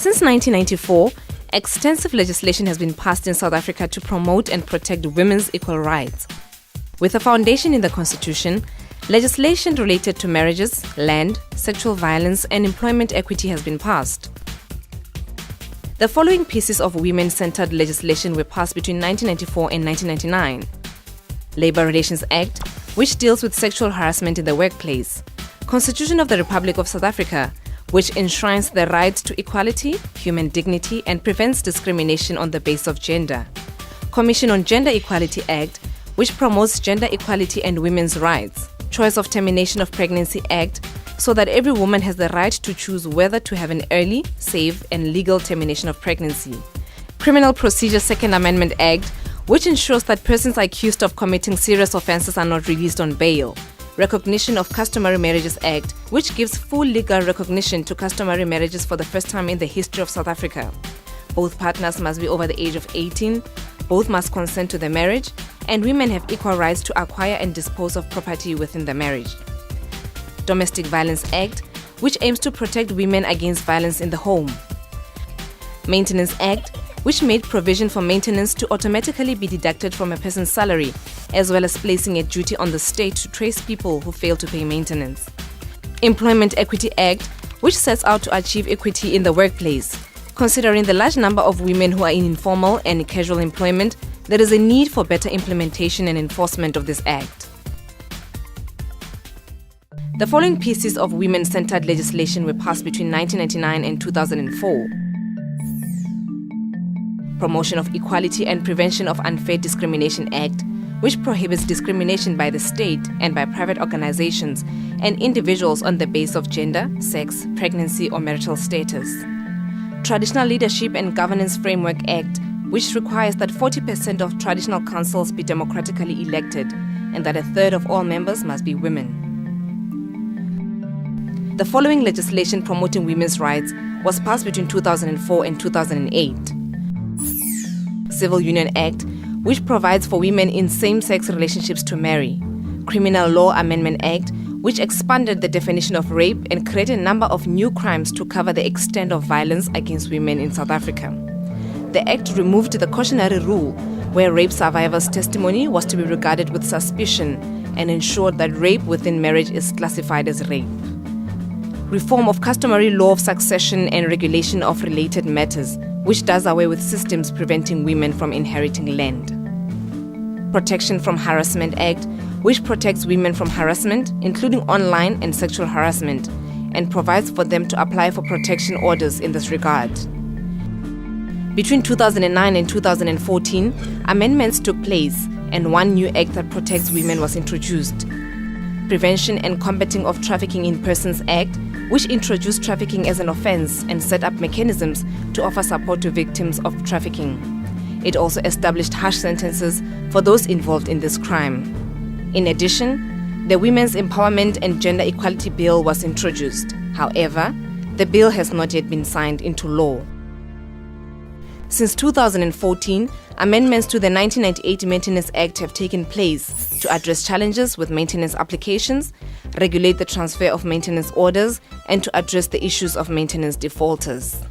Since 1994, extensive legislation has been passed in South Africa to promote and protect women's equal rights. With a foundation in the Constitution, legislation related to marriages, land, sexual violence, and employment equity has been passed. The following pieces of women-centered legislation were passed between 1994 and 1999. Labour Relations Act, which deals with sexual harassment in the workplace. Constitution of the Republic of South Africa, which enshrines the right to equality, human dignity, and prevents discrimination on the basis of gender. Commission on Gender Equality Act, which promotes gender equality and women's rights. Choice of Termination of Pregnancy Act, so that every woman has the right to choose whether to have an early, safe, and legal termination of pregnancy. Criminal Procedure Second Amendment Act, which ensures that persons accused of committing serious offences are not released on bail. Recognition of Customary Marriages Act, which gives full legal recognition to customary marriages for the first time in the history of South Africa. Both partners must be over the age of 18, both must consent to the marriage, and women have equal rights to acquire and dispose of property within the marriage. Domestic Violence Act, which aims to protect women against violence in the home. Maintenance Act, which made provision for maintenance to automatically be deducted from a person's salary, as well as placing a duty on the state to trace people who fail to pay maintenance. Employment Equity Act, which sets out to achieve equity in the workplace. Considering the large number of women who are in informal and casual employment, there is a need for better implementation and enforcement of this act. The following pieces of women-centered legislation were passed between 1999 and 2004. Promotion of Equality and Prevention of Unfair Discrimination Act, which prohibits discrimination by the state and by private organizations and individuals on the basis of gender, sex, pregnancy, or marital status. Traditional Leadership and Governance Framework Act, which requires that 40% of traditional councils be democratically elected and that a third of all members must be women. The following legislation promoting women's rights was passed between 2004 and 2008. Civil Union Act, which provides for women in same-sex relationships to marry. Criminal Law Amendment Act, which expanded the definition of rape and created a number of new crimes to cover the extent of violence against women in South Africa. The Act removed the cautionary rule, where rape survivors' testimony was to be regarded with suspicion, and ensured that rape within marriage is classified as rape. Reform of Customary Law of Succession and Regulation of Related Matters, which does away with systems preventing women from inheriting land. Protection from Harassment Act, which protects women from harassment, including online and sexual harassment, and provides for them to apply for protection orders in this regard. Between 2009 and 2014, amendments took place, and one new act that protects women was introduced. Prevention and Combating of Trafficking in Persons Act, which introduced trafficking as an offense and set up mechanisms to offer support to victims of trafficking. It also established harsh sentences for those involved in this crime. In addition, the Women's Empowerment and Gender Equality Bill was introduced. However, the bill has not yet been signed into law. Since 2014, amendments to the 1998 Maintenance Act have taken place to address challenges with maintenance applications, regulate the transfer of maintenance orders, and to address the issues of maintenance defaulters.